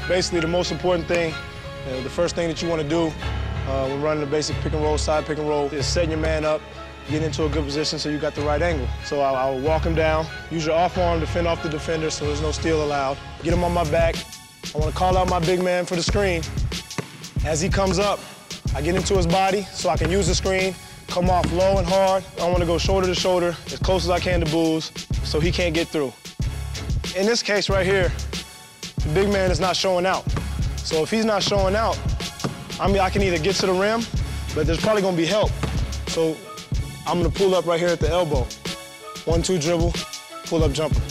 Basically, the most important thing, the first thing that you want to do when running the basic pick and roll, side pick and roll, is setting your man up, get into a good position so you got the right angle. So I'll walk him down, use your off arm to fend off the defender so there's no steal allowed. Get him on my back. I want to call out my big man for the screen. As he comes up, I get into his body so I can use the screen, come off low and hard. I want to go shoulder to shoulder, as close as I can to Booz, so he can't get through. In this case right here, the big man is not showing out. So if he's not showing out, I can either get to the rim, but there's probably gonna be help. So I'm gonna pull up right here at the elbow. 1-2 dribble, pull up jumper.